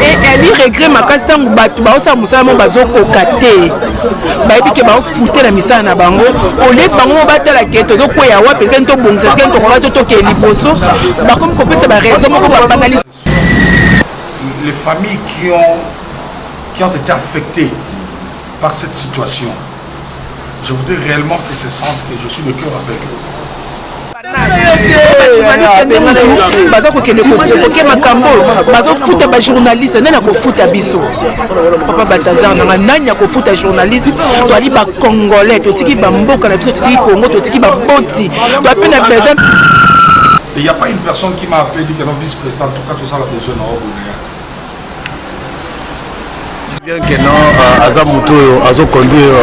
Et elle y regrette ma casse tant que ça moussa mon bazo cocaté. Baby que ba foutre la misa na bango. Au lieu bango battre la quête donc quoi ya wa parce que to bon c'est que to ko to ke liboso. Ba comme ko peut ba raison ko ba banaliser. Les familles qui ont été affectées par cette situation. Je voudrais réellement qu'ils se sentent que je suis de cœur avec eux. baza kokende koke makambo baza kofuta ba journaliste nani akofuta biso papa Balthazar nanga nani akofuta journaliste toali ba congolais totiki ba mboka na biso totiki Congo totiki ba boti toape na besoin. Il n'y a pas une personne qui m'a appelé dit que non vice-président en tout cas tout ça la besoin na bien que non Azamuto azo conduire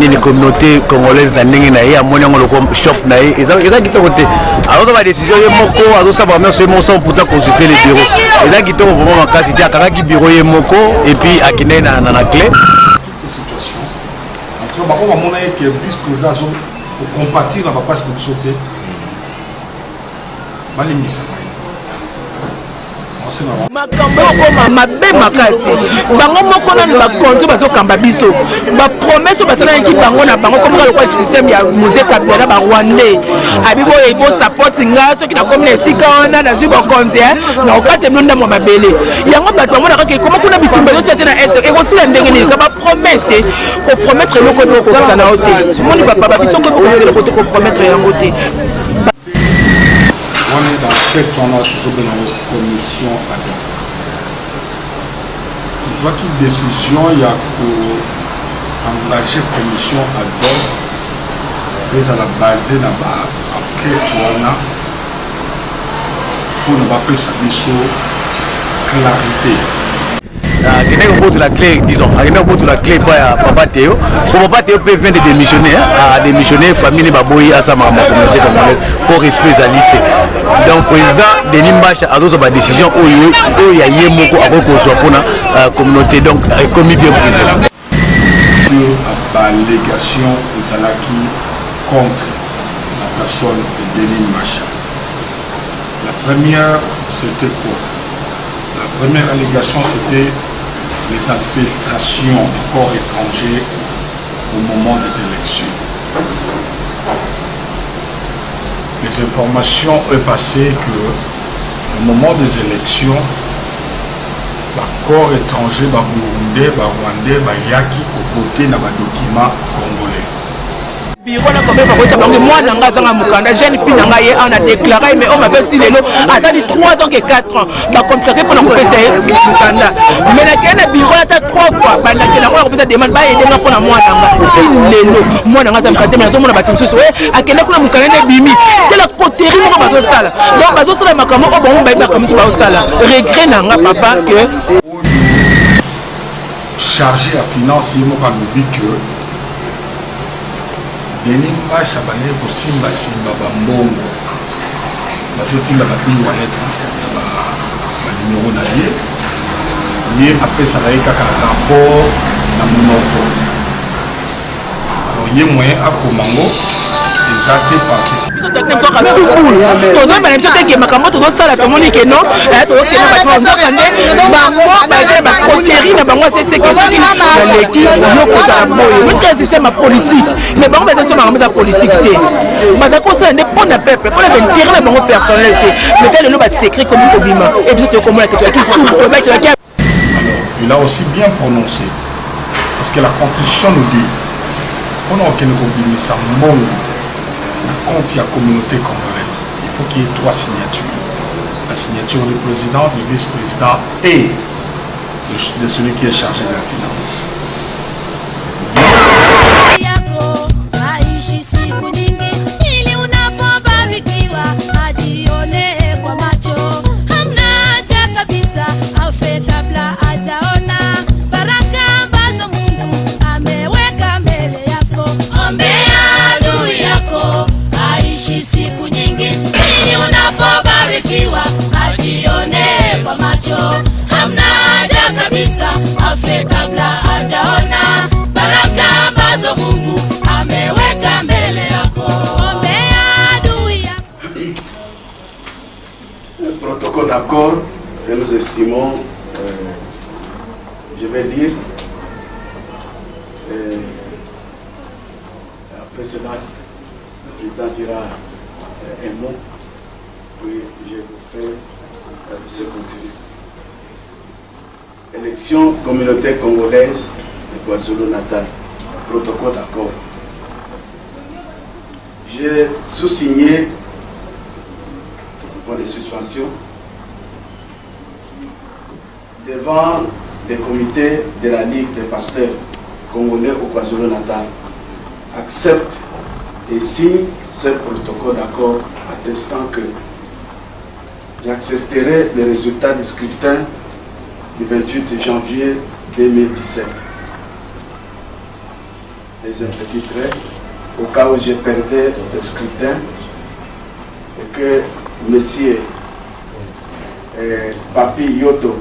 une communauté congolaise dans ndenge na ye amoni ngo loko shop na ye eza kitoko te alors ba décision ye moko azo savoir même ce mot sans pourtant consulter les bureaux eza kitoko vraiment makasi te akaka ki bureau ye moko et puis akine na clé situation entre ba ko ba mona ye que vice-président azo compatir na ba passe de sauter bali misa makambo okoma mabe makasi bango moko nanu bakonzi bazokamba biso bapromese basalaki bango na bango komika lokwa système ya musée kabila barwandais abibo ebo support nga soki nakomi na esika wana nazwi bakonzi na okate mino ndambo mabele yango bato bango nakaki ekoma kuna bitumba ezotia te na ese ekosila ndenge nini ka bapromese te kopromettre eloko ebe okokisa na yo te moni bapaba biso ko ekokokisela kote kopromettre yango te. On est dans quelle on a toujours dans la commission ad hoc. Tu vois qu'une décision, il y a engager commission ad hoc, mais à la base, après pour ne pas faire sa mission clarité. de la clé, disons, de la clé pour Papa Théo. Pour Papa Théo peut venir de démissionner, à démissionner, famille Baboyi à sa maman communauté congolaise pour respect égalité. Donc, président Denis Mbacha a d'autres décisions où il y a Yemoko à soit pour la communauté, donc commis bien privé. Sur la allégation aux Alaki contre la personne de Denis Mbacha. La première, c'était quoi? La première allégation, c'était les infiltrations du corps étranger au moment des élections. Les informations ont passé que au moment des élections, le corps étranger, le Burundais, le Rwandais, le Yaki ont voté dans les documents congolais. Biro na kombe bakosa bango mwana nga zanga mukanda jeune fille nga ye on a déclaré mais on m'a fait si lelo azali 3 ans et 4 ans ba contracté pour na kopesa mukanda mais na kena biro na ta 3 fois ba na kena ko kopesa demande ba aider nga pour na mwana nga si lelo mwana nga za mukanda mais azomona ba timsusu akenda kuna mukanda ne bimi tela kotéri mo ba sala donc bazo sala makamo o bon ba comme ça ba sala regret na nga papa que chargé à financer mo ka lobi que Denis Mbacha bane ko simba bambongo bazotinga babingo waneti numéro na ye après ça va kaka rapport na monoko alors ye moyen akomango exacté passé tozo bana biso te ke makambo tozosala tomoni ke non tozokende bato bazokande bango baye bakotéri na bango aseseke soki baleki yokozala boye motika système ya politique mais bango baza so makambo eza politique te baza kosala nde mpona peuple mpona baintérêt na bango personnel te mais te lelo basécret komi kobima e biso tokomona te toyaki sumu tobakiaki. Alors il a aussi bien prononcé parce que la constitution nous dit on a aucun kobimisa mbongo compte la communauté congolaise, il faut qu'il y ait 3 signatures. La signature du président, du vice-président et de celui qui est chargé de la finance. Hamna haja kabisa afe kabla Un protocole d'accord que nous estimons, je vais dire, après cela, le président dira un mot, puis je vous fais ce contenu. Élection communauté congolaise de KwaZulu-Natal, protocole d'accord. J'ai sous-signé pour les suspensions devant les comités de la Ligue des pasteurs congolais au KwaZulu-Natal, accepte et signe ce protocole d'accord attestant que j'accepterai les résultats du scrutin du 28 janvier 2017. Les un petit trait, au cas où je perdais le scrutin et que M. Papi Yoto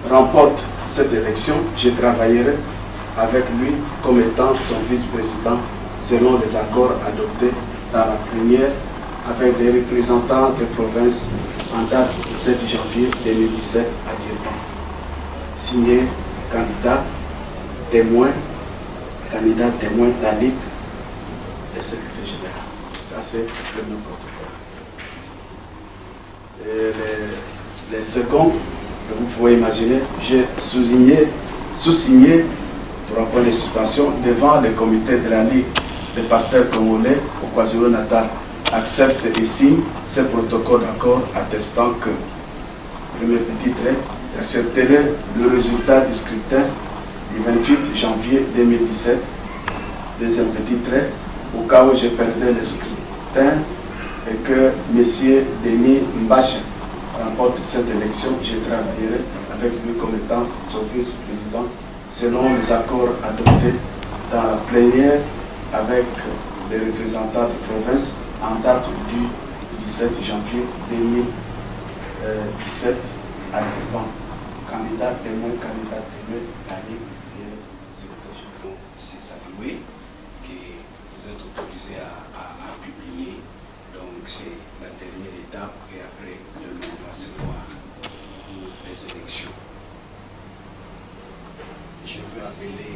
remporte cette élection, je travaillerai avec lui comme étant son vice-président selon les accords adoptés dans la plénière avec les représentants des provinces en date du 7 janvier 2017 à Durban. Signé candidat témoin de la Ligue des secrétaires généraux. Ça c'est le premier protocole. Et les seconds, vous pouvez imaginer, j'ai sous-signé 3 points de suspension devant le comité de la Ligue des pasteurs congolais au KwaZulu-Natal, accepte et signe ce protocole d'accord attestant que, premier petit trait, accepterait le résultat du scrutin du 28 janvier 2017, deuxième petit trait, au cas où je perdais le scrutin et que M. Denis Mbache remporte cette élection, je travaillerai avec lui comme étant son vice-président selon les accords adoptés dans la plénière avec les représentants des provinces en date du 17 janvier 2017 à Durban. Candidat témoin, la Ligue des secrétaires généraux. C'est salué que vous êtes autorisé à publier. Donc c'est la dernière étape et après le nom va se voir pour les élections. Je veux appeler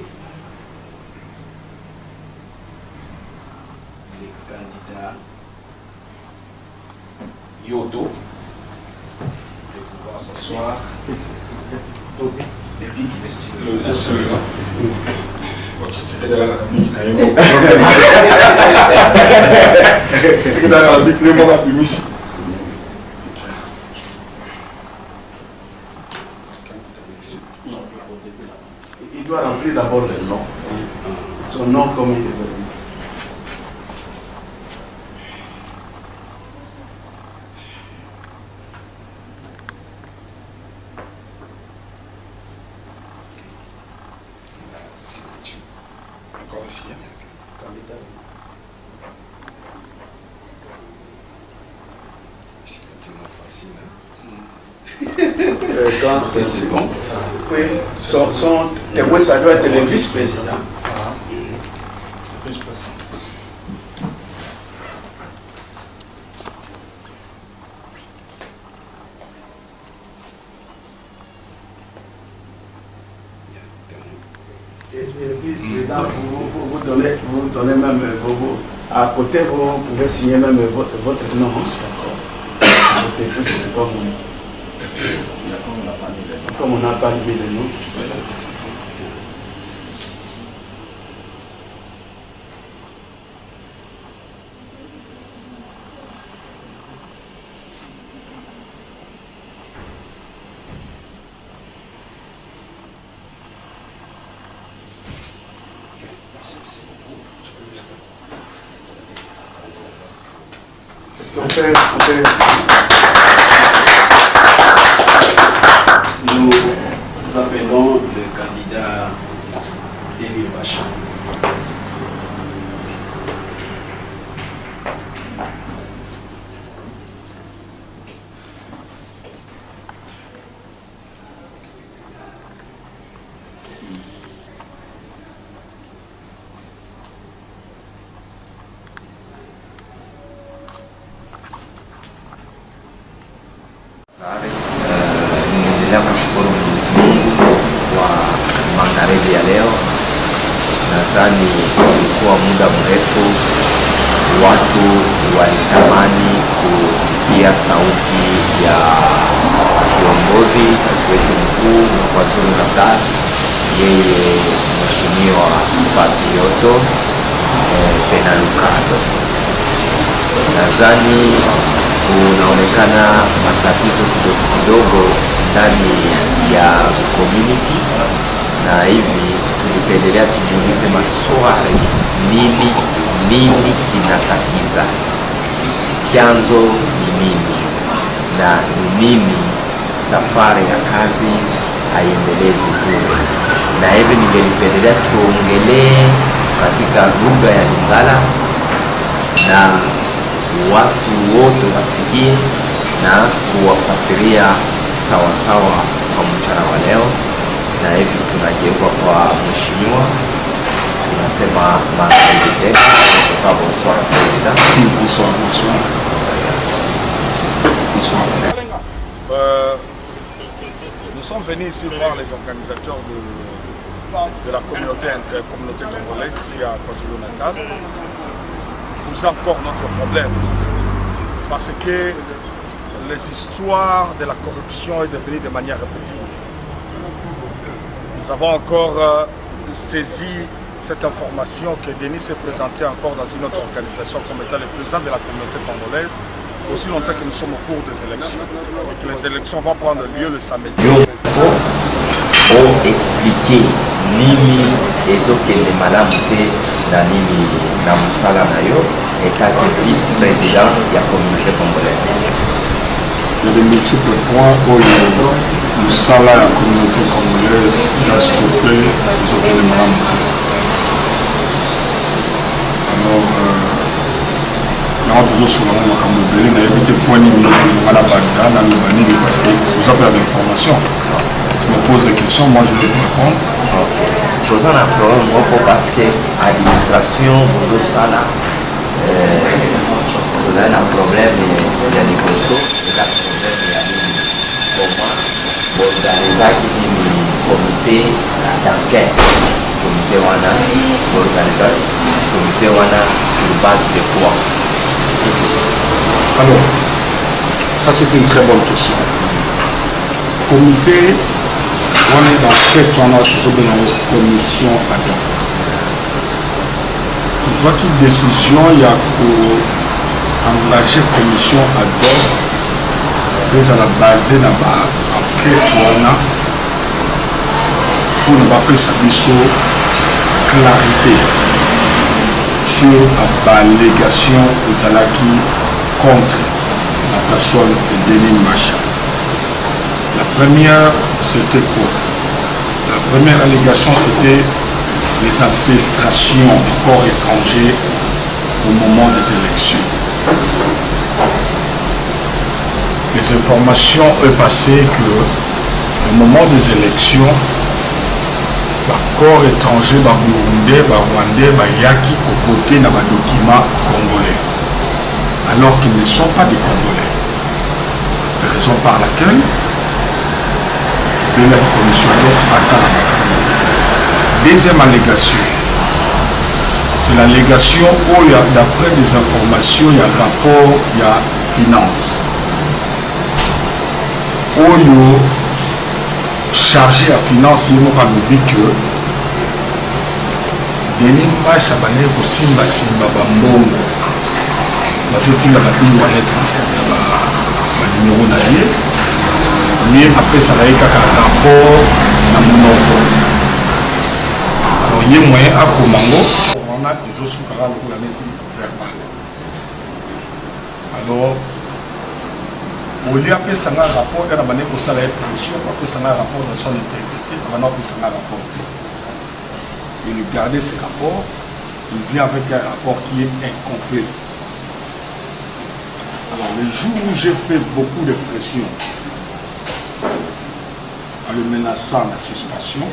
les candidats Yodo de pouvoir s'asseoir. Depuis qu'il est stylé. Il doit remplir d'abord le nom. Son nom comme il est devenu. Encore ici. C'est bon. Oui, son témoin, ça doit être le vice-président. Et puis, vous donnez même à côté, vous pouvez signer même votre nom. À côté, c'est pas vous. Comme on n'a pas mis le nom. Est-ce qu'on peut... Nous appelons le candidat Denis Mbache. tunashukuru Mwenyezi Mungu kwa magharibi ya leo. Nadhani ilikuwa muda mrefu watu walitamani kusikia sauti ya kiongozi wetu mkuu wa KwaZulu-Natal, yeye Mheshimiwa Patrioto Penalukado. Nadhani kunaonekana matatizo kidogo ndani ya community, na hivi tulipendelea tujiulize maswali, nini kinatatiza, chanzo ni nini, na nini safari ya kazi haiendelee vizuri. Na hivi ningelipendelea tuongelee katika lugha ya Lingala na watu wote wasikie na kuwafasiria sawasawa kwa mchana wa leo. Na hivi tunageuka kwa mheshimiwa, tunasema magharibi tena kutoka bonsoir president. Nous sommes venus ici voir les organisateurs de la communauté congolaise ici à KwaZulu-Natal. Nous avons encore notre problème parce que les histoires de la corruption est devenue de manière répétitive. Nous avons encore saisi cette information que Denis s'est présenté encore dans une autre organisation comme étant le président de la communauté congolaise, aussi longtemps que nous sommes au cours des élections et que les élections vont prendre lieu le samedi. Pour expliquer nini ezokende malamu te na nini na musala na yo état de vice-président de la communauté congolaise. Il y a de multiples points où le salaire de la communauté congolaise a stoppé ezokende malamu te. Alors, on toujours sur la makambo ebele na yebi te point nini wana banda na loba nini parce que vous avez l'information. Tu me poses des questions, moi je vais te répondre. Vous avez un problème parce que l'administration de ça là, vous avez un problème, il y a des questions, il y a des problèmes, il y a des comment vous organisez un comité d'enquête, comité wana, vous organisez comité wana sur base de quoi? Alors, ça c'est une très bonne question. Comité, on est dans cette commission ad hoc. Tu vois qu'une décision, il y a pour engager commission ad hoc, mais à la base de l'enquête, pour ne pas faire sa clarté sur l'allégation aux Alaki contre la personne de Denis Macha. La première, c'était quoi? La première allégation, c'était les infiltrations du corps étranger au moment des élections. Les informations ont passé que au moment des élections, le corps étranger, le Burundais, le Rwandais, le Yaki ont voté dans les documents congolais, alors qu'ils ne sont pas des Congolais. La raison par laquelle de la commission attend. Deuxième allégation, c'est l'allégation où il y a, d'après des informations, il y a rapport, il y a finance. Où il y a chargé à finance, il y a dit que Denis Macha bane ko simba bambongo bazoti la babini waleta ba numéro na ye mais après ça va être un rapport na monoko. Alors il y a moyen à komango on a toujours sous la neti verbal. Alors au lieu après ça un rapport dans la manière pour ça la pression après ça un rapport dans son intégrité maintenant après ça un rapport. Il garder ce rapport, il vient avec un rapport qui est incomplet. Alors le jour où j'ai fait beaucoup de pression en le menaçant de suspension,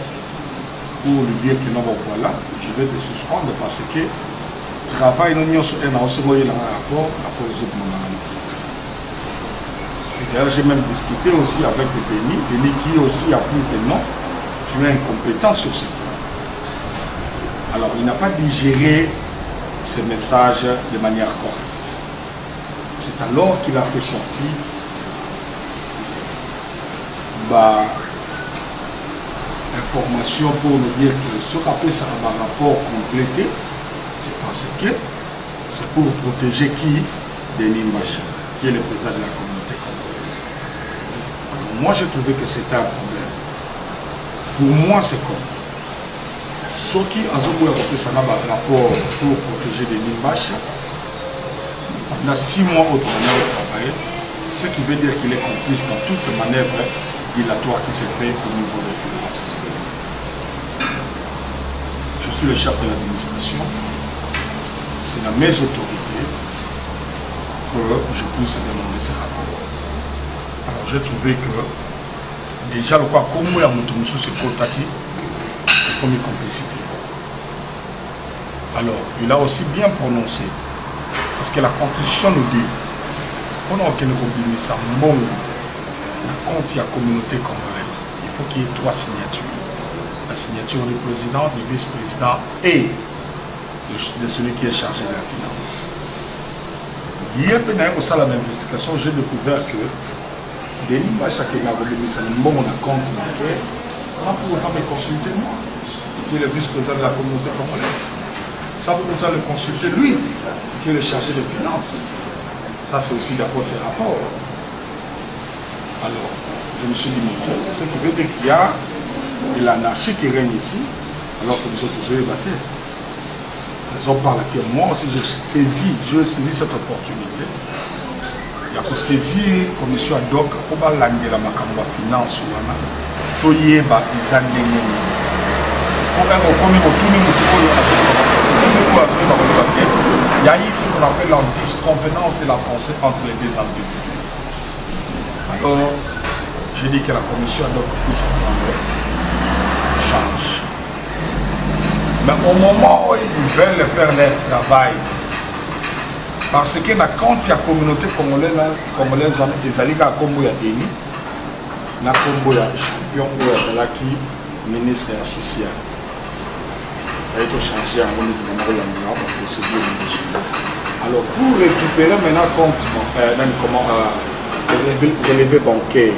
pour lui dire que non, voilà, je vais te suspendre parce que travail non sur un rapport, rapport aux autres. D'ailleurs, j'ai même discuté aussi avec Denis. Denis qui aussi a pris que non, tu es incompétent sur ce point. Alors, il n'a pas digéré ces messages de manière correcte. C'est alors qu'il a fait sortir information pour nous dire que ce qu'a fait ça un rapport complété, c'est parce que c'est pour protéger qui? Denis Macha, qui est le président de la communauté congolaise. Alors moi, j'ai trouvé que c'était un problème. Pour moi, c'est comme ceux qui ont fait ça un rapport pour protéger Denis Macha, pendant 6 mois au travail, ce qui veut dire qu'il est complice dans toute manœuvre dilatoire qui se fait au niveau des finances. Je suis le chef de l'administration, c'est dans mes autorités que je puisse demander ces rapports. Alors j'ai trouvé que déjà le quoi comme il y a Moutoumousou c'est Kotaki, comme une complicité. Alors il a aussi bien prononcé, parce que la constitution nous dit on a aucune ça bon. Quand il y a communauté congolaise, il faut qu'il y ait 3 signatures. La signature du président, du vice-président et de celui qui est chargé de la finance. Hier, pendant l'investigation, j'ai découvert que Denis Macha qui m'a remis mon compte bancaire sans pour autant me consulter moi, qui est le vice-président de la communauté congolaise. Sans pour autant le consulter lui, qui est le chargé de finance. Ça, c'est aussi d'après ses rapports. Alors, je me suis dit, ce qui veut dire qu'il y a de l'anarchie qui règne ici, alors que nous sommes toujours ébattés. Raison par laquelle moi aussi je saisis cette opportunité. Il y a pour saisir la commission ad hoc pour la finance, pour y avoir des années. Il y a ici ce qu'on appelle la disconvenance de la pensée entre les deux individus. Alors, j'ai dit que la commission ad hoc puisse prendre charge. Mais au moment où ils veulent faire leur travail, parce que quand il y a communauté congolaise, ils allaient à Kombo ya Denis, na Kombo ya champion qui ministre social. Il faut changer en alors pour récupérer maintenant compte relevé bancaire.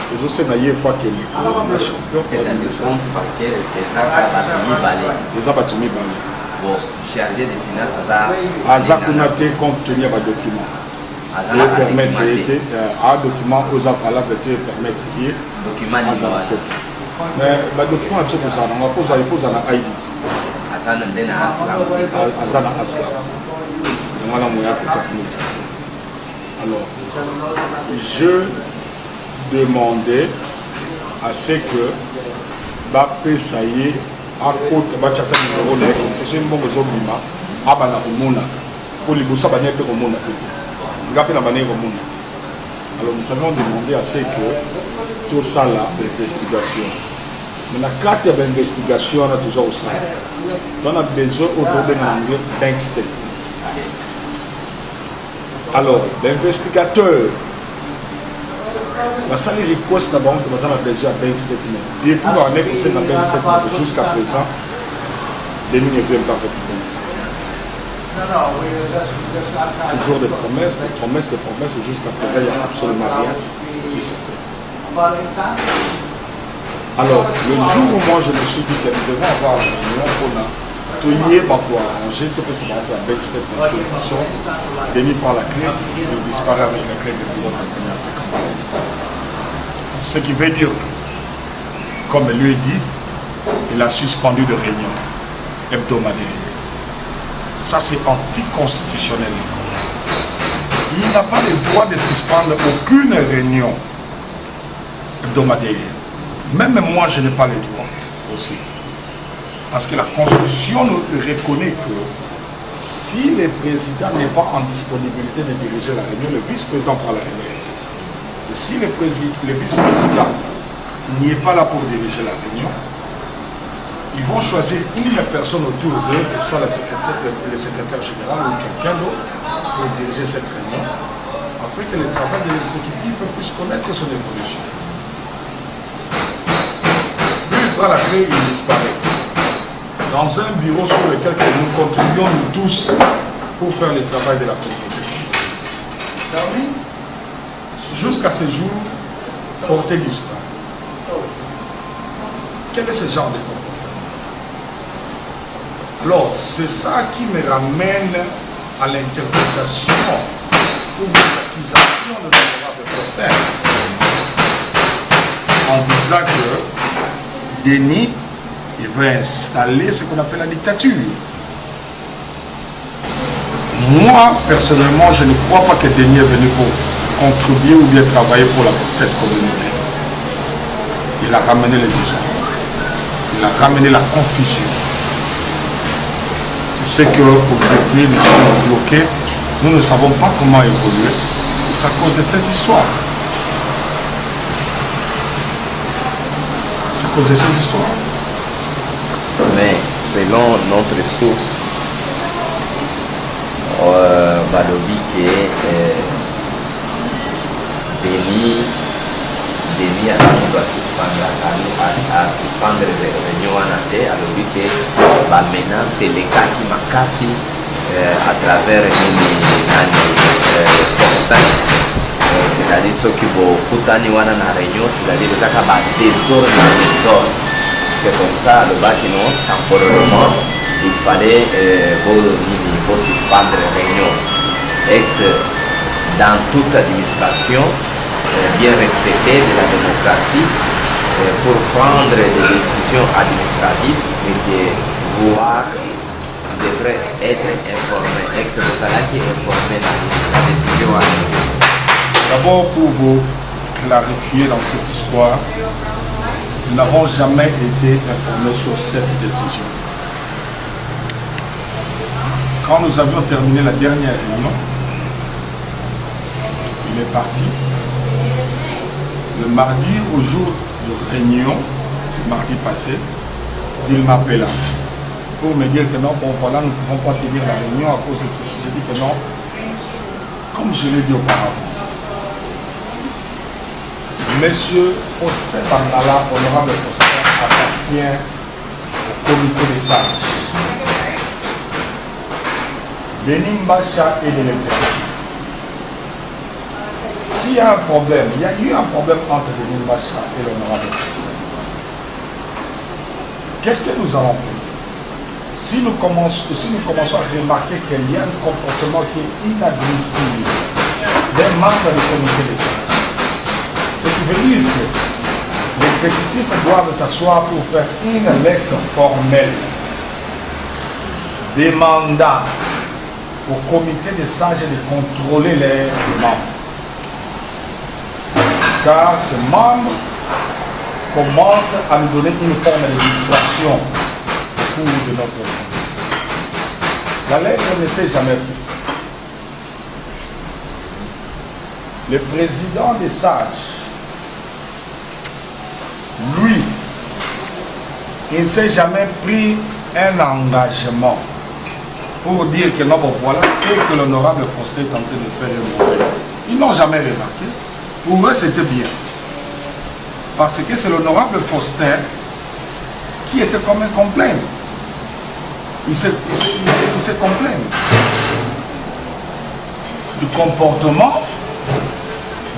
Et je sais d'ailleurs fois que le champion c'est un compte bancaire qui est bon, chargé de finances à Zakunate compte tenu à document. Et permettre à document aux valables de permettre hier. Document mais le document est tout ça, on va poser il faut ça na ID. Azana Aslam. Alors, je demandais à ce que Bappé Saïe à côté Bachata numéro c'est une bonne zobima abana omona pour les bossa bané pe omona petit ngapé na bané omona. Alors nous avons demandé à ce que tout ça là l'investigation. Mais la carte d'investigation on a toujours ça. On a besoin aujourd'hui d'un bank statement. Alors, l'investigateur, la salle request d'abord que nous avons besoin d'un bank statement. Depuis qu'on a fait un bank statement jusqu'à présent, les lignes ne viennent pas avec le bank statement. Toujours des promesses, et jusqu'à présent, il n'y a absolument rien qui se fait. Alors, le jour où moi je me suis dit que nous devons avoir une réunion pour arranger, tout ce qu'on fait avec cette introduction, Denis prend la clé, il disparaît avec la clé de bureau de la communauté congolaise. Ce qui veut dire que, comme lui dit, il a suspendu de réunion hebdomadaire. Ça c'est anticonstitutionnel. Il n'a pas le droit de suspendre aucune réunion hebdomadaire. Même moi, je n'ai pas le droit aussi. Parce que la Constitution nous reconnaît que si le président n'est pas en disponibilité de diriger la réunion, le vice-président prend la réunion. Et si le vice-président n'y est pas là pour diriger la réunion, ils vont choisir une personne autour d'eux, que ce soit le secrétaire général ou quelqu'un d'autre, pour diriger cette réunion, afin que le travail de l'exécutif puisse connaître son évolution. Lui, il prend la clé et il disparaît. Dans un bureau sur lequel nous contribuons nous tous pour faire le travail de la communauté. Jusqu'à ce jour, porté disparu. Quel est ce genre de comportement? Alors, c'est ça qui me ramène à l'interprétation ou l'accusation de l'honorable Foster en disant que Denis il veut installer ce qu'on appelle la dictature. Moi, personnellement, je ne crois pas que Denis est venu pour contribuer ou bien travailler pour cette communauté. Il a ramené le désordre. Il a ramené la confusion. C'est qu'aujourd'hui, nous sommes bloqués. Nous ne savons pas comment évoluer. C'est à cause de ces histoires. C'est à cause de ces histoires. Mais selon notre source, balobi que Denis a suspendre les réunions en athée, alobi que menace c'est les cas qui makasi à travers c'est-à-dire ceux qui vont kutani wana na réunion, c'est-à-dire les cas désordre. C'est comme ça le bâtiment, temporairement, il fallait suspendre les réunions. Dans toute administration, bien respectée de la démocratie, pour prendre des décisions administratives, et que voir devrait être informé, qui est informé de la décision administrative. D'abord, pour vous clarifier dans cette histoire, nous n'avons jamais été informés sur cette décision. Quand nous avions terminé la dernière réunion, il est parti. Le mardi, au jour de réunion, le mardi passé, il m'appela pour me dire que non, bon voilà, nous ne pouvons pas tenir la réunion à cause de ceci. J'ai dit que non, comme je l'ai dit auparavant. Monsieur Foster Bangala, honorable Foster, appartient au comité des sages. Denis Mbacha est de l'exécutif. S'il y a un problème, il y a eu un problème entre Denis Mbacha et l'honorable Foster. Qu'est-ce que nous allons faire? Si nous commençons à remarquer qu'il y a un comportement qui est inadmissible d'un membre du comité des sages, ce qui veut dire que l'exécutif doit s'asseoir pour faire une lettre formelle demandant au comité des sages de contrôler les membres. Car ces membres commencent à nous donner une forme de distraction au cours de notre vie. La lettre ne s'est jamais faite. Le président des sages, lui, il ne s'est jamais pris un engagement pour dire que non, bon, voilà ce que l'honorable Foster est en train de faire de mauvais. Ils n'ont jamais remarqué. Pour eux, c'était bien. Parce que c'est l'honorable Foster qui était comme un complaint. Il se complaint du comportement,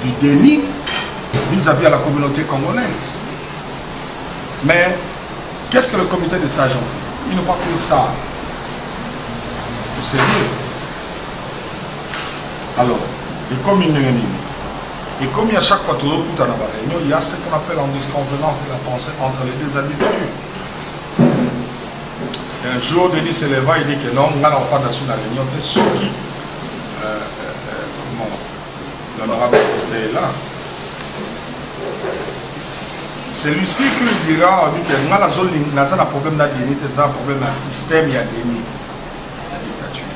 du déni vis-à-vis de la communauté congolaise. Mais qu'est-ce que le comité des sages ont fait? Ils n'ont pas pris ça au sérieux. Alors, et comme il n'est et comme à chaque fois tout dans la réunion, il y a ce qu'on appelle en disconvenance de la pensée entre les deux individus. Et un jour, Denis se leva, il dit que non, on a l'enfant dans la réunion, c'est ce qui, l'honorable Foster est là. Celui-ci qui lui dira que nous avons un problème de Denis, un problème de système, il y a Denis, la dictature.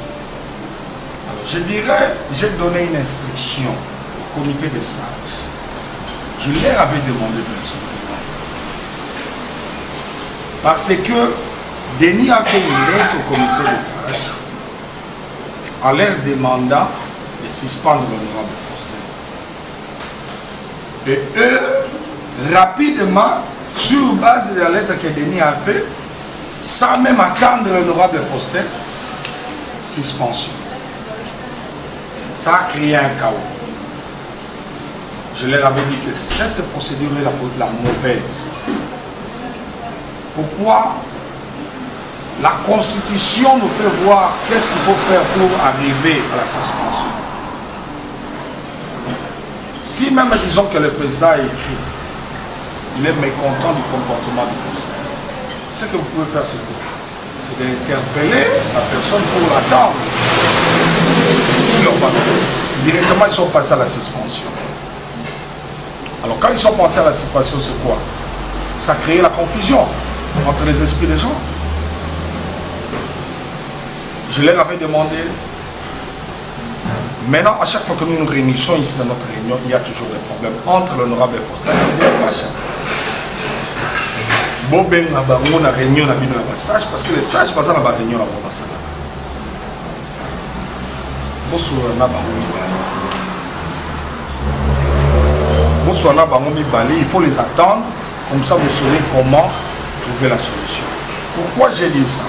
Alors je dirais, j'ai donné une instruction au comité des sages. Je leur avais demandé personnellement. Parce que Denis a fait une lettre au comité des sages en leur demandant de suspendre l'honorable Foster. Et eux, rapidement, sur base de la lettre que Denis a fait, sans même attendre l'honorable Faustin, suspension. Ça a créé un chaos. Je leur avais dit que cette procédure est la mauvaise. Pourquoi? La Constitution nous fait voir qu'est-ce qu'il faut faire pour arriver à la suspension. Si même disons que le président a écrit, il est mécontent du comportement du Faustin, ce que vous pouvez faire, c'est quoi? C'est d'interpeller la personne pour l'attendre. Directement, ils sont passés à la suspension. Alors, quand ils sont passés à la suspension, c'est quoi? Ça a créé la confusion entre les esprits des gens. Je leur avais demandé. Maintenant, à chaque fois que nous nous réunissons ici dans notre réunion, il y a toujours des problèmes entre l'honorable Faustin et le machin. Bobeng na bango na réunion na bino na sage parce que les sages basent na ba réunion na ba sala. Bonsoir na bango mibali. Bonsoir na bango mibali, il faut les attendre comme ça vous saurez comment trouver la solution. Pourquoi j'ai dit ça?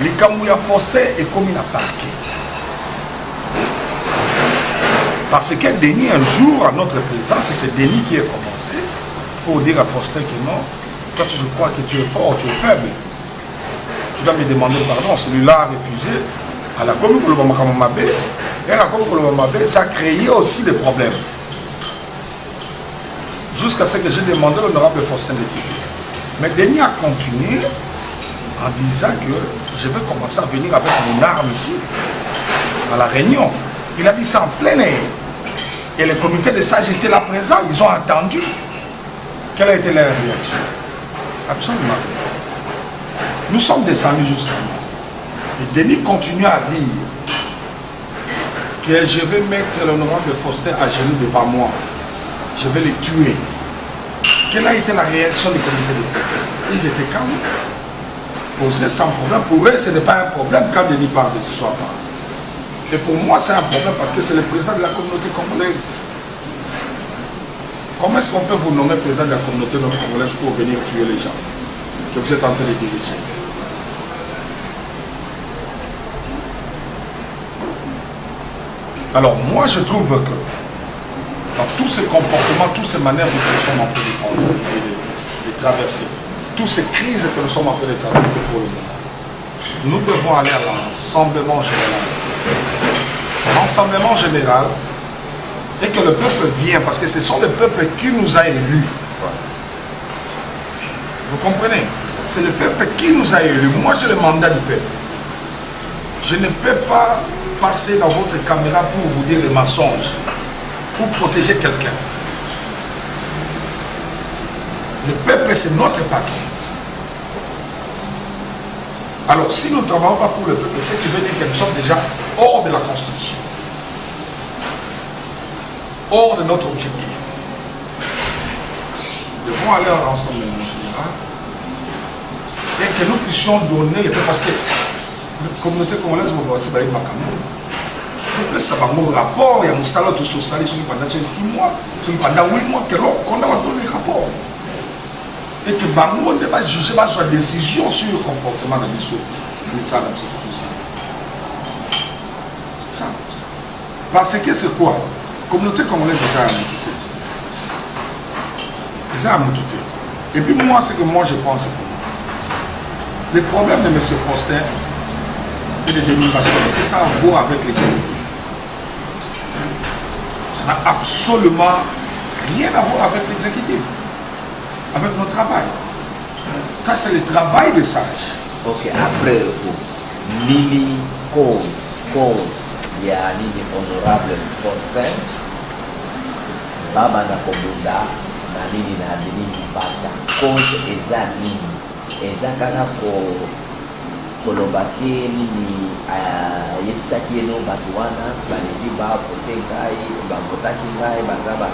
Les Kamouya Faustin est comme une parquet. Parce que Denis, un jour, à notre présence, c'est Denis qui a commencé pour dire à Faustin que non, toi tu crois que tu es fort, tu es faible. Tu dois me demander pardon. Celui-là a refusé à la commune pour le Makamamabé. Et à la commune pour le Makamamabé, ça a créé aussi des problèmes. Jusqu'à ce que j'ai demandé à l'honorable Faustin de quitter. Mais Denis a continué en disant que je vais commencer à venir avec mon arme ici, à la réunion. Il a dit ça en plein air. Et le comité de sages était là présent, ils ont entendu. Quelle a été leur réaction? Absolument. Nous sommes descendus jusqu'à là. Et Denis continue à dire que je vais mettre l'honorable Faustin à genoux devant moi. Je vais les tuer. Quelle a été la réaction du comité de sages? Ils étaient calmes. Posé sans problème. Pour eux, ce n'est pas un problème quand Denis parle de ce soir-là. Et pour moi, c'est un problème parce que c'est le président de la communauté congolaise. Comment est-ce qu'on peut vous nommer président de la communauté congolaise pour venir tuer les gens que vous êtes en train de diriger? Alors, moi, je trouve que dans tous ces comportements, toutes ces manières que nous sommes en train de penser, de traverser, toutes ces crises que nous sommes en train de traverser pour le moment, nous devons aller à l'ensemblement général. C'est l'ensemblement général et que le peuple vient, parce que ce sont les peuples qui nous a élus. Vous comprenez? C'est le peuple qui nous a élus. Moi, j'ai le mandat du peuple. Je ne peux pas passer dans votre caméra pour vous dire des mensonges, pour protéger quelqu'un. Le peuple, c'est notre patron. Alors, si nous ne travaillons pas pour le peuple, c'est qui veut dire que nous sommes déjà hors de la Constitution, hors de notre objectif. Nous devons aller à l'ensemble général et que nous puissions donner le peuple, parce que la communauté congolaise va se battre Makamou. Ça va mon rapport, il y a mon salaire tout ça pendant 6 mois, pendant 8 mois, que l'on a donné le rapport. Et que Bango ne va juger sa décision sur le comportement de l'issue. C'est ça. Parce que c'est quoi? La communauté congolaise déjà à Moutouté. Déjà à Moutouté. Et puis moi, ce que moi je pense, le problème de M. Faustin et de Denis Macha, est-ce que ça a à voir avec l'exécutif? Ça n'a absolument rien à voir avec l'exécutif. Avec notre travail. Ça, c'est le travail des sages. Ok, après, Lili, il y a Lili honorable Faustin, Baba Nakobunda, Nalini Nadini Bacha, cause Ezani, Ezakana Kolobaki, Lili, Yetsaki no Batuana, Banidi Ba, Posenkai, Bambotaki, Bazaba,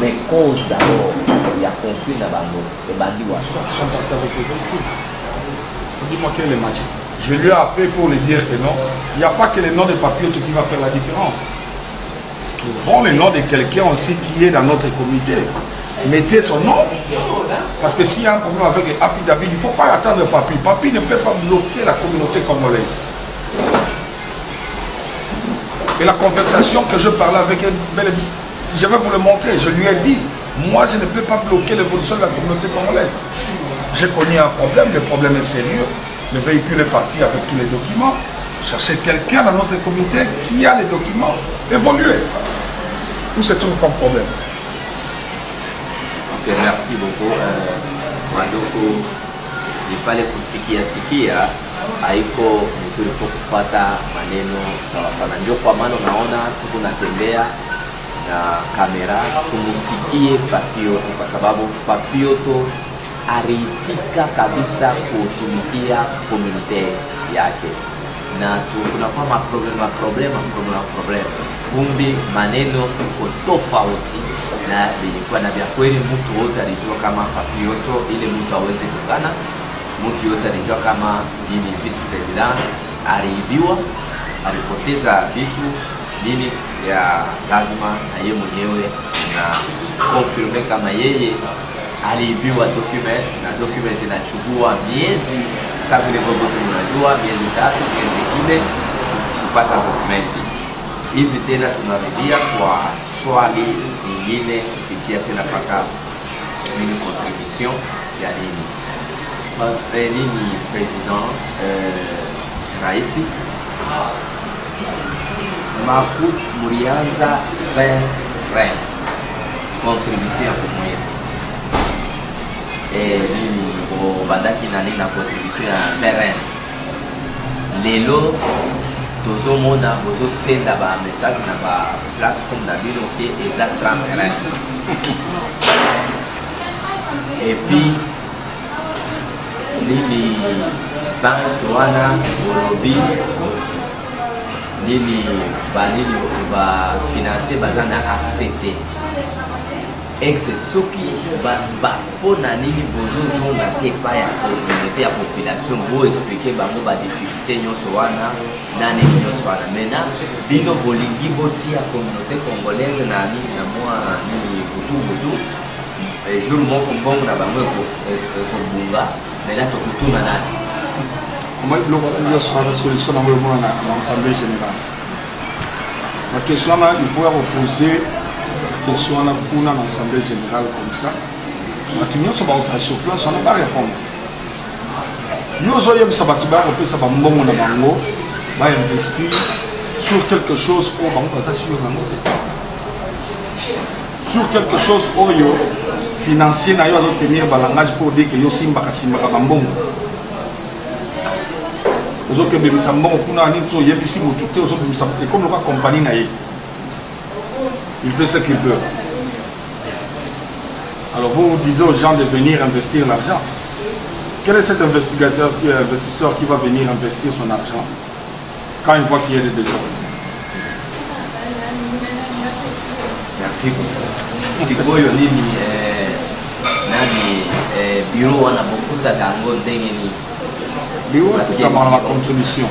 mais cause d'abord, il y a conflit dans Bango, les bandits. Ils sont partis avec les autres. Dis-moi quelle est la magie. Je lui ai appris pour lui dire que non, il n'y a pas que le nom de Papiote qui va faire la différence. Trouvons le nom de quelqu'un aussi qui est dans notre comité. Mettez son nom. Parce que s'il y a un problème avec Happy David, il ne faut pas attendre Papi. Papi ne peut pas bloquer la communauté congolaise. Et la conversation que je parlais avec elle, je vais vous le montrer. Je lui ai dit, moi je ne peux pas bloquer l'évolution de la communauté congolaise. J'ai connu un problème, le problème est sérieux. Le véhicule est parti avec tous les documents. Cherchez quelqu'un dans notre comité qui a les documents. Évoluer. Où se trouve comme problème? Ok, merci beaucoup. Madoko, nipale kusikia haiko mtulipo kupata maneno sawa sana. Ndio kwa maana naona tuko natembea na kamera tumusikie Papioto, kwa sababu Papioto aritika kabisa kutumikia komunite yake, na tunakuwa maproblema kumbi maneno iko tofauti na vilikuwa na vya kweli. Mtu wote alijua kama Papioto ile mtu aweze kukana, mtu yote alijua kama nini vice president aliibiwa, alipoteza vitu nini ya lazima, na yeye mwenyewe na confirme kama yeye aliibiwa document, na document inachukua miezi sababu ile gogo tunajua miezi 3 miezi 4 kupata dokumenti. Hivi tena tunarudia kwa swali zingine kupitia tena paka nini contribution ya nini nini president raisi maku murianza 20 contribution ya kumwezi nini bandaki na nini na contribution ya 20 lelo tozo mona bozo senda ba message na ba platform na bino ke eza 30 et puis nini banque wana olobi nini ba financer bazana accepter exe soki ba pona nini bozo zonga te pa ya communauté ya population bo expliquer bango ba difficulté nyonso wana nani nyonso wana mena bino bolingi botia communauté congolaise na nini na mwa nini butu jour moko mbongo na bango ekobunga mena tokutuna nani comment biloko nyonso wana solution nango emona na assemblée générale. La question là, il faut reposer question là pour l'Assemblée générale comme ça. Maintenant, ça va sur place, on n'a pas répondre. Nous avons ça va faire ça va mbongo na bango, va investir sur quelque chose au banque ça sur quelque chose au yo financier na yo doit tenir balangage pour dire que yo simba kasimba ka mbongo. Ozo ke bimisa mbongo kuna ni to yebisi mutu te ozo bimisa comme la compagnie na ye. Il fait ce qu'il veut. Alors vous disiez aux gens de venir investir l'argent. Quel est cet investisseur qui va venir investir son argent quand il voit qu'il y a des besoins? Merci. Sikoyo nini nani bureau wana bofuta kango ndenge ni bureau futa ma contribution.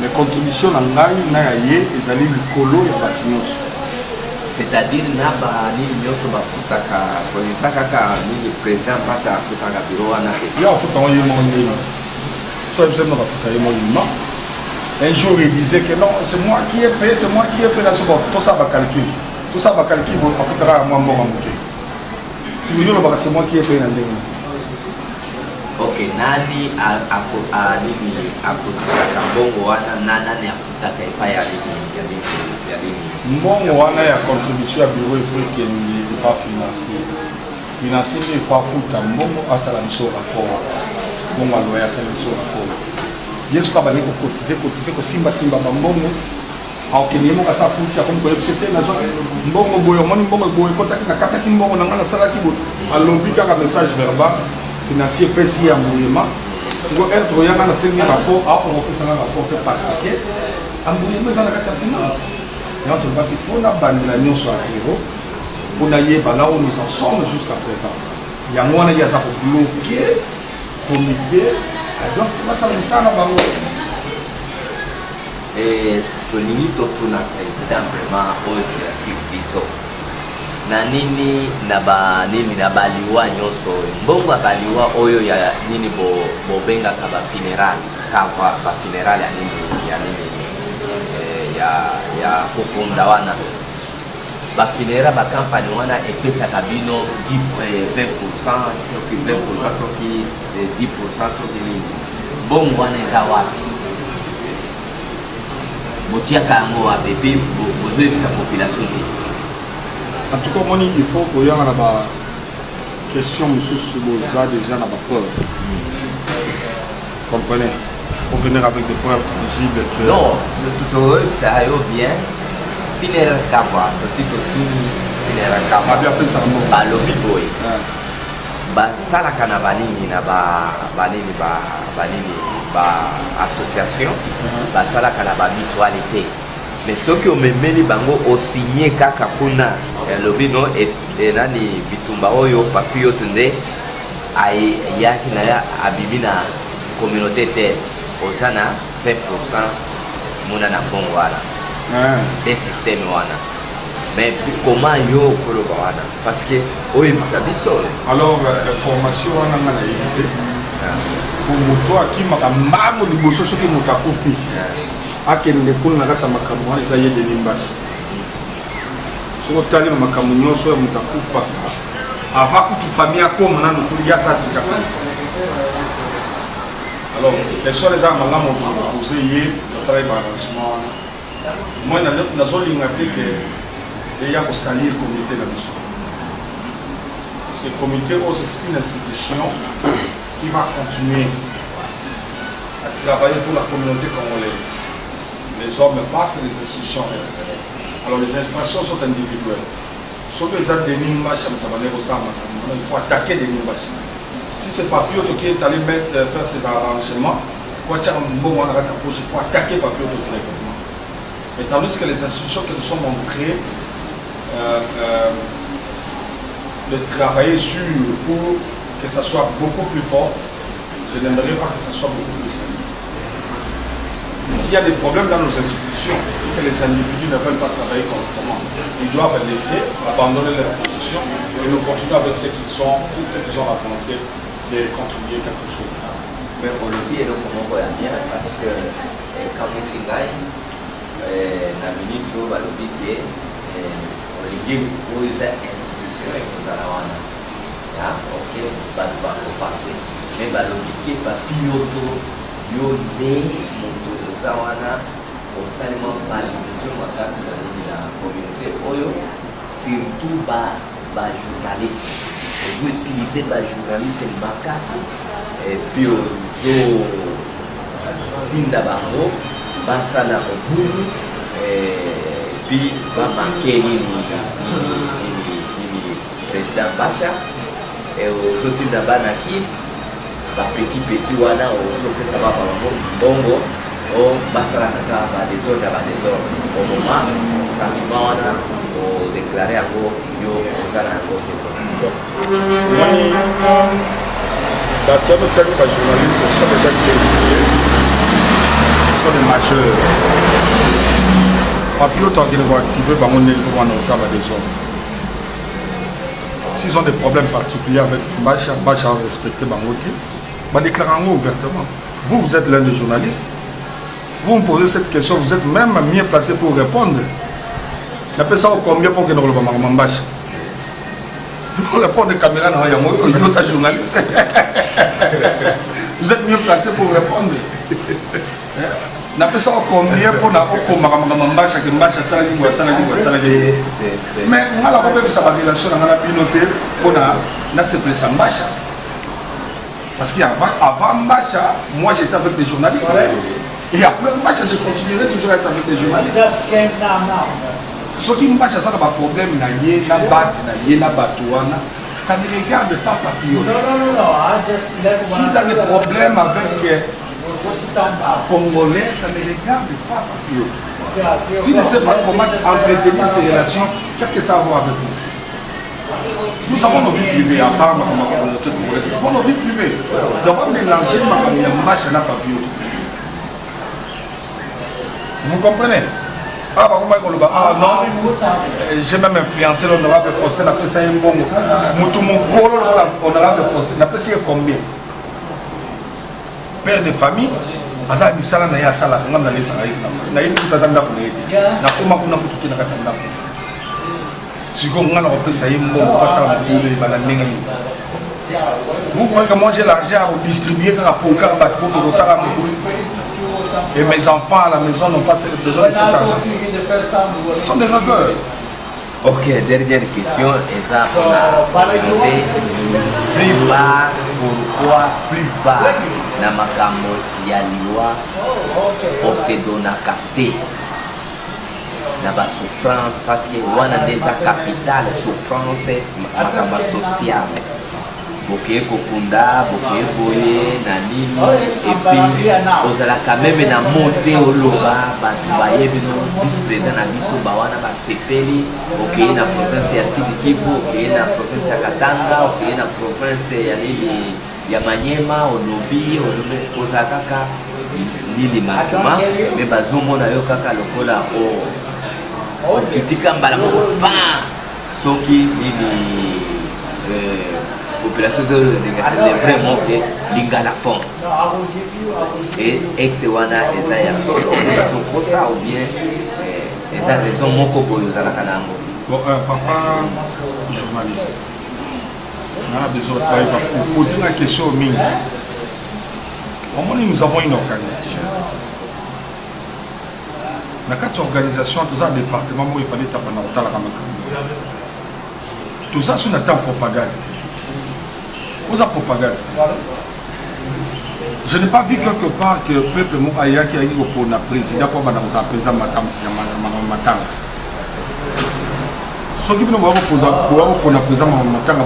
Mais contribution na ngai na ye ezali likolo ya batinyoso. C'est-à-dire naba nini nyoso bafutaka kolifaka ka nini président pasa afutaka bureau wana te. Ya afuta yo mo ndima. So je me bafuta yo mo ndima. Un jour il disait que non, c'est moi qui ai payé, c'est moi qui ai payé la seconde. Tout ça va calculer. Tout ça va calculer pour afutara moi mbongo muke. Si vous dites c'est moi qui ai payé la ndenge. Ok, nani nini akutaka mbongo wana nani akutaka ipaya nini mbongo wana ya contribution ya bureau il faut que il pas financer il faut futa mbongo asala biso rapport mbongo aloya asala biso rapport yesu ka bani ko cotiser ko simba ba mbongo akeni mo kasa futa comme ko c'était na zo mbongo boyo moni mbongo boyo ko taki na kataki mbongo na ngana sala kibo alobi kaka message verbal financier précis à mouvement. Si vous êtes dans un enseignement rapport, on va faire un rapport parce que un mouvement dans la finance. Et on trouve qu'il faut la bande la union soit zéro. On a eu là où nous en sommes jusqu'à présent. Il y a moins il y a ça pour bloquer, comité, Donc, ça me semble pas bon. Et tolingi totuna président vraiment au classique biso. Na nini na baliwa nyoso mbongo baliwa oyo ya nini bo benga ka ba funeral kava ba funeral ya nini ya kokunda wana ba funeral ba campagne wana epesa kabino 20% soki 20% soki 10% soki nini bongo wana eza wapi botiaka yango wapi pe bozoyebisa population te. En tout cas, il faut qu'il y ait une question sur déjà dans la preuve. Comprenez? Pour venir avec des preuves tangibles. Non, tout ça aille bien. Finir à Kava, aussi que tout finir à Kava. On va appeler ça un mot. Bah, lobby boy. Bah, ça la canabanini, association. Bah, ça la canababitualité. Mais ce que me meni bango o signé kaka kuna lobby no et nani bitumba oyo papio tunde ay yaki na ya abibina communauté te osana 20% muna na bongo wana des système wana mais comment yo kolo wana parce que oyo bisabiso alors formation wana na évité pour moto akimaka mbango liboso soki moto akofi akende kuna nakati ya makambo wana eza ye Denis Mbashi soki otali na makambo nyonso ya moto akufa avant kutu famille akoma nano toli ya sa deja alors question eza malamu opose ye basala ye baarrangement wana moi nazolinga te ke eya kosalir communauté na biso parce que communauté oyo c'est une institution qui va continuer à travailler pour la communauté congolaise. Les hommes passent, les institutions restent. Alors les infractions sont individuelles. Sauf les Denis Mbashi, il faut attaquer Denis Mbashi. Si c'est Papio qui est allé faire ses arrangements, il faut attaquer Papio directement. Mais tandis que les institutions qui nous sont montrées de travailler sur pour que ça soit beaucoup plus fort, je n'aimerais pas que ça soit beaucoup plus simple. S'il y a des problèmes dans nos institutions, que les individus ne veulent pas travailler correctement, ils doivent laisser, abandonner leur position et nous continuer avec ce qu'ils sont, toutes ceux qui ont la volonté de contribuer quelque chose. Mais pour le dire, comment on bien, parce que quand vous signez, la minute où on dit que Olivier pour les institutions et pour la ok, pas de passer. Mais l'objectif est piloto, Zawana, au salement salutation, ma casse dans la communauté, surtout les journalistes. Vous utilisez les journalistes ma casse, et puis au Dindabango, Bassana au bout, et puis va manquer le président Bacha, et au Sotin Dabanaki, petit wana, au ça va par bongo. Oh, basta la des autres, au moment, sentiment, au déclarer à vous, yo, on a un d'autres journalistes sont déjà sont des majeurs. Papio tant qu'ils vont activer, on va annoncer des autres. S'ils ont des problèmes particuliers avec Bacha respecter Bangotti, on déclare ouvertement. Vous êtes l'un des journalistes. Vous me posez cette question, vous êtes même mieux placé pour répondre. On appelle ça combien pour que nous le Mambache. Pour répondre de caméra, nous sommes journalistes. Vous êtes mieux placé pour répondre. On appelle ça combien pour que Mambache, que Mambache, ça mais on a la relation dans la communauté pour que Mambache. Parce qu'avant Mbacha, moi j'étais avec des journalistes. Et après Mbacha, je continuerai toujours à être avec des journalistes. Ce qui Mbacha, ça n'a pas de problème, na base, na batouana, ça ne regarde pas Papio. Si tu as des problèmes avec Congolais, ça ne regarde pas Papio. Si tu ne sais pas comment entretenir ces relations, qu'est-ce que ça va avec nous? Nous avons nos vies privées, à part ma communauté congolaise. Nous avons nos vies privées. Donc, on mélange ma marche à papier. Vous comprenez? Ah, non, j'ai même influencé l'honorable Fossé, on appelle ça un bon mot. Moutoumokolo, l'honorable Fossé, on appelle ça combien? Père de famille, Asa Bissala Naya Sala, on a les salariés, Naïm Tadanda pour l'aider. Nakuma Kuna Poutuki Nakatanda. Si on a appelé ça un bon mot, ça va les bananes. Vous croyez que moi j'ai l'argent à distribuer pour le carbac pour que ça va et mes enfants à la maison n'ont pas besoin de cet argent. Ce sont des rêveurs. Ok, dernière question. Et ça, on a demandé plus bas, pourquoi plus bas dans ma camotte Yaliwa, on se donne à capter dans la souffrance parce que on a déjà capitale souffrance ma camotte sociale. Boké Kokunda, Boké Boye, Nanini, et puis on a quand même monté au Loba, Batubaye, vice-président Nabiso, Bawana, Sepeli, ok, dans la province de Sidi Kivu, ok, dans la province de Katanga, ok, dans la province de Yamanyema, Olobi, Ozakaka, Lili Makuma, mais Bazomo na yo kaka lokola au Kitika Mbalamoko, Soki, Lili. Population c'est vraiment que l'ingala fond et ex-wana ezaya solo pour ça ou bien eza raison moko boyo zala kanango. Bon, papa journaliste, on a besoin de poser la question au mine. Au moment où nous avons une organisation, dans cette organisation, tout un département où il fallait taper dans le temps. Tout ça c'est une propagande. Vous avez propagande. Je n'ai pas vu quelque part que le peuple Moukaya qui a eu pour le président pour le président Matanga. Ce qui nous a proposé pour le président Matanga,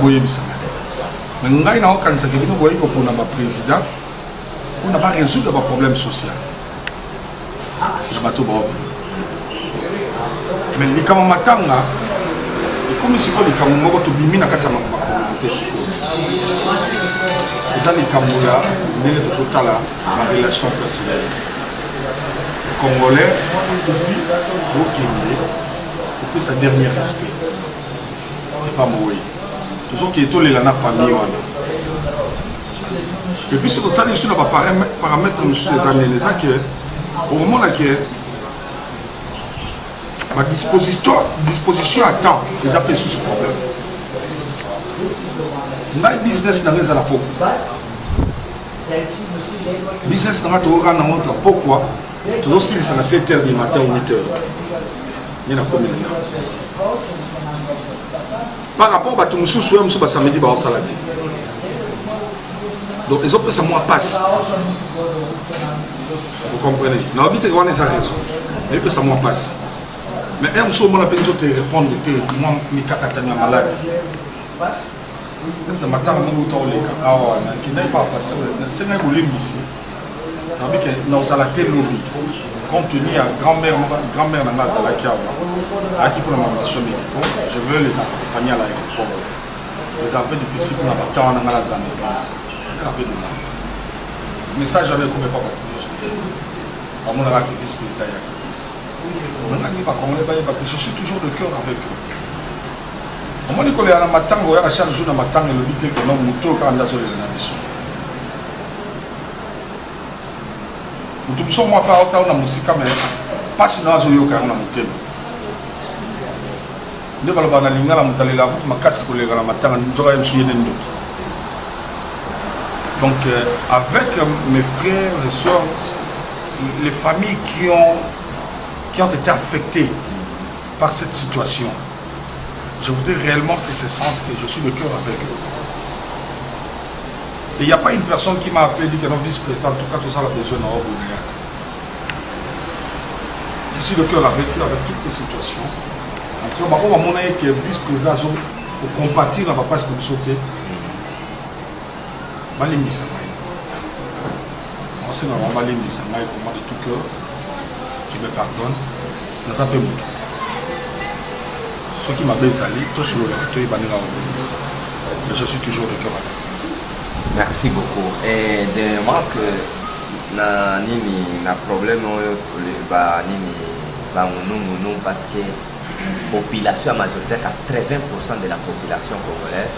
mais nous avons organisé que nous voyons pour le président, on n'a pas résolu le problème social. Mais les Matanga, comme si les Kamamoko to bimina katama communauté les amis Kamoya n'est de Jotala ma relation personnelle congolais au Kenya pour sa dernier respect et pas moi toujours qui est tous les lana famille et puis c'est total ici là paramètres monsieur les années les que au moment là que ma disposition à temps, les appels sous ce problème. Dans le business, dans les à la peau. Business, dans la montre pourquoi toujours si c'est à 7 h du matin ou 8 h. Il y a combien de temps. Par rapport à tout le monde, je suis samedi, je suis salade. Donc, les autres, ça moi passe. Vous comprenez? Dans la vie, on a raison. Mais ça moi passe. Mais un jour, on a besoin de répondre, moi, je suis malade. Le matin, je suis pas passé. C'est un volume ici. Nous avons la télé lobby. Compte tenu à grand-mère dans la Zalakia, qui pour la formation médicale, je veux les accompagner à l'aéroport. Les un peu difficile pour la temps dans la zone. Mais ça, j'avais coupé pas à mon activiste président. Je suis toujours de cœur avec eux. Au moment où il y a un matin, il y a chaque jour un matin, il y a le vite qu'on a un mouton quand on a joué la mission. Nous sommes moi pas autant dans la musique, mais pas si nous avons joué quand on a mouton. Nous avons la ligne à la mouton, la route, ma casse pour les gars, la matin, nous avons un sujet d'un autre. Donc, avec mes frères et soeurs, les familles qui ont été affectés par cette situation. Je voudrais réellement qu'ils se sentent que je suis de cœur avec eux. Et il n'y a pas une personne qui m'a appelé, dit que non, vice-président, en tout cas, tout ça, la besoin d'un ordre. Je suis de cœur avec eux, avec toutes les situations. En tout cas, on va montrer que le vice-président, pour combattre, on ne va pas se sauter. On va pour moi de tout cœur. Qui me pardonne, nous avons beaucoup. ceux qui m'avaient allé, tout sur le recueil, mais je suis toujours de cœur. Merci beaucoup. Et de moi que na problème parce que la population majoritaire, 80% de la population congolaise,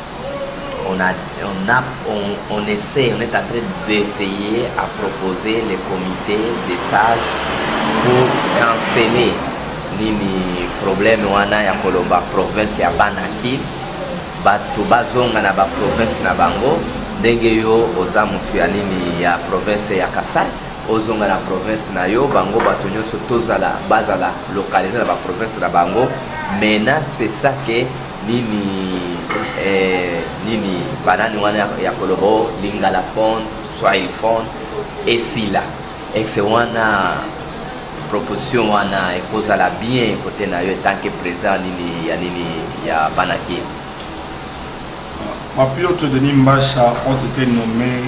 on essaie, on est en train d'essayer à proposer les comités des sages pour canceller nini problème wana ya kolomba province ya Banaki bato bazonga na ba province na bango ndenge yo oza mutu ya nini ya province ya Kasai ozonga na province na yo bango bato nyonso tozala bazala localisé na ba province na bango. Maintenant c'est ça que nini banani wana ya kolobo lingala phone swahili phone esila exe wana proposition wana ekozala bien côté na yo tant que président nini ya Banaki. Ma pilote de Nimbacha ont été nommés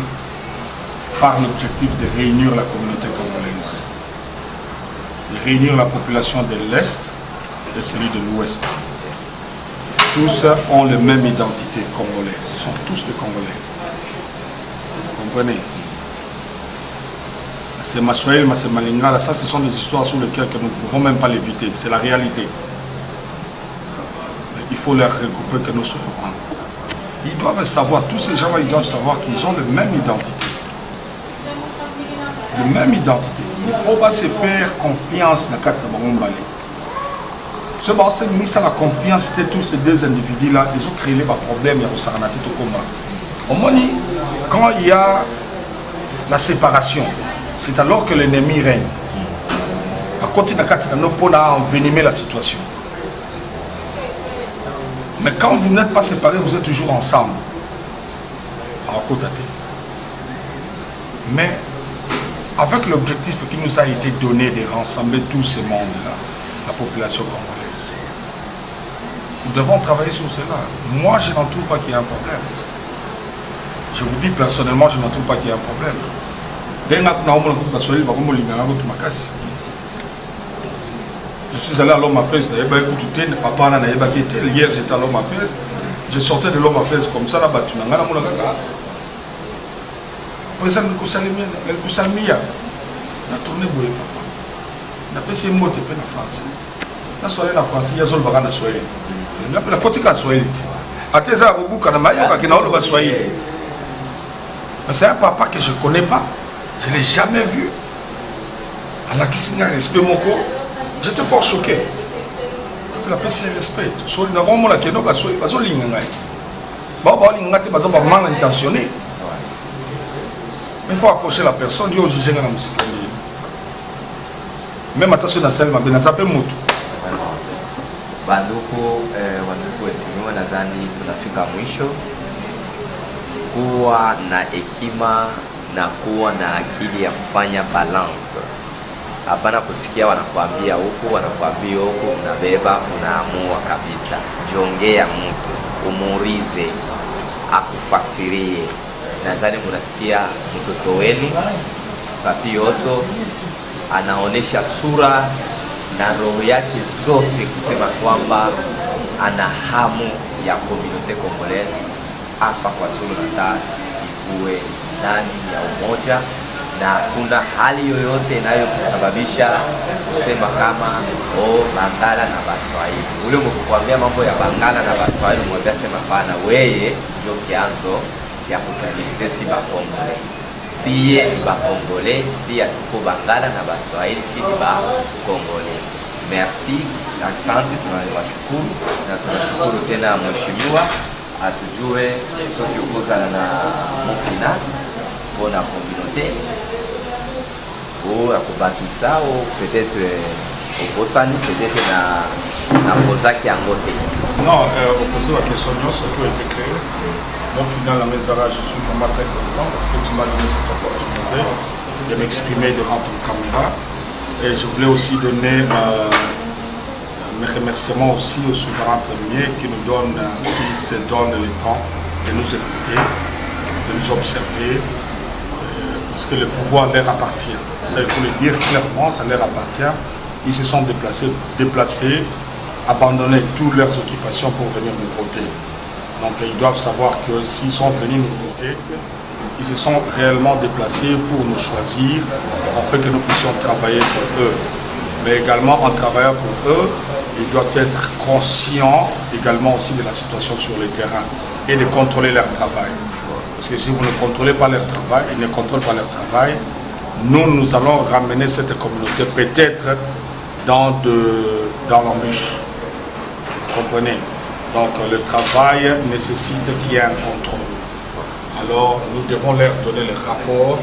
par l'objectif de réunir la communauté congolaise, de réunir la population de l'Est et celui de l'Ouest. Tous ont la même identité congolaise, ce sont tous des Congolais. Vous comprenez? C'est Massoël, c'est Malingala, ça ce sont des histoires sur lesquelles que nous ne pouvons même pas l'éviter, c'est la réalité. Mais il faut leur regrouper que nous serons un. Ils doivent savoir, tous ces gens-là, ils doivent savoir qu'ils ont la même identité. La même identité. Il ne faut pas se faire confiance dans 4 Balé. Ce que c'est mis à la confiance, c'était tous ces deux individus-là, ils ont créé des problèmes, il y a au combat. Au moins, quand il y a la séparation, c'est alors que l'ennemi règne. À côté de 4 pour envenimer la situation. Mais quand vous n'êtes pas séparés, vous êtes toujours ensemble. Mais avec l'objectif qui nous a été donné de rassembler tous ces mondes-là, la population congolaise, nous devons travailler sur cela. Moi, je n'en trouve pas qu'il y ait un problème. Je vous dis personnellement, je n'en trouve pas qu'il y ait un problème. Je suis allé à l'homme à fès, papa hier j'étais à l'homme à fès, je sortais de l'homme à fès comme ça, après ça, je suis tourné boye papa. Je suis allé en France. Je suis allé en France, il y a des gens qui sont allés. Je suis allé en France. C'est un papa que je ne connais pas, je ne l'ai jamais vu. À la question de respect, j'étais fort choqué. La paix, c'est respect. Si on a vraiment la question, mal intentionné. Mais il faut approcher la personne, il faut juger la musique. Même attention dans celle-là, mais ça peut moto. Banduku esimiwa nadhani tunafika mwisho. Kuwa na hekima na kuwa na akili ya kufanya balance. Hapana kusikia wanakuambia huku, wanakuambia huku, unabeba, unaamua kabisa. Jongea mtu, umurize, akufasirie. Nadhani mnasikia mtoto wenu Papi Otto anaonesha sura na roho yake zote kusema kwamba ana hamu ya communauté congolaise hapa kwa KwaZulu-Natal ikuwe ndani ya umoja, na kuna hali yoyote inayokusababisha kusema kama Bangala na Baswahili. Ule mkukwambia mambo ya Bangala na Baswahili mwambia sema pana weye ndio kianzo ya kutumilize si Bakongole. Siye ni Bakongole, si atuko Bangala na Baswahili, si ni Bakongole. Merci, asante, tunawashukuru na tunashukuru tena mheshimiwa atujue sote ukuzana na mufina bona communauté ou akubakisa ou peut-être opposani peut-être na pozaki angote. Non, opposé à la question, ça tout a été clair. Mon final, à mes arrêts, je suis vraiment très content parce que tu m'as donné cette opportunité de m'exprimer devant ton caméra. Et je voulais aussi donner mes remerciements aussi au souverain premier qui se donne le temps de nous écouter, de nous observer, parce que le pouvoir leur appartient. Ça, il faut le dire clairement, ça leur appartient. Ils se sont déplacés abandonné toutes leurs occupations pour venir nous voter. Donc ils doivent savoir que s'ils sont venus nous voter, ils se sont réellement déplacés pour nous choisir, afin que nous puissions travailler pour eux. Mais également en travaillant pour eux, ils doivent être conscients également aussi de la situation sur le terrain et de contrôler leur travail. Parce que si vous ne contrôlez pas leur travail, ils ne contrôlent pas leur travail, nous allons ramener cette communauté peut-être dans l'embûche. Vous comprenez? Donc le travail nécessite qu'il y ait un contrôle. Alors nous devons leur donner le rapport,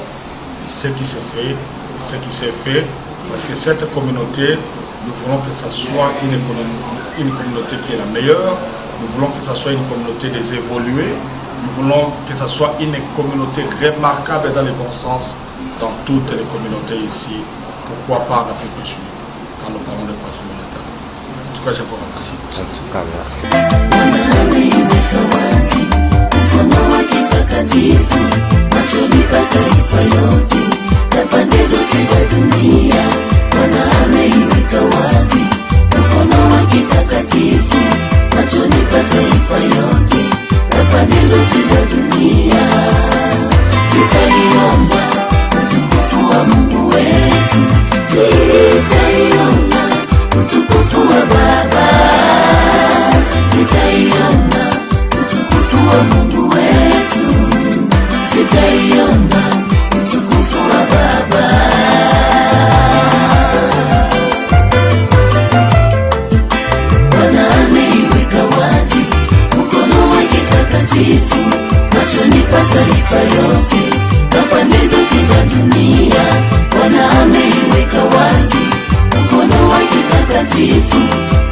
ce qui se fait, ce qui s'est fait, parce que cette communauté, nous voulons que ce soit une communauté qui est la meilleure, nous voulons que ce soit une communauté des évolués, nous voulons que ce soit une communauté remarquable dans le bon sens dans toutes les communautés ici, pourquoi pas en Afrique du Sud, quand nous parlons de patrimoine natal. En tout cas, je vous remercie. En tout cas, merci. Machoni pa taifa yote na pande zote za dunia, Bwana ameiweka wazi mkono wake takatifu.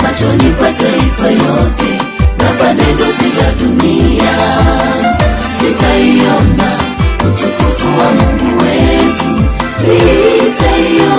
Machoni pa taifa yote na pande zote za dunia, tutaiona utukufu wa Mungu wetu, tutaiona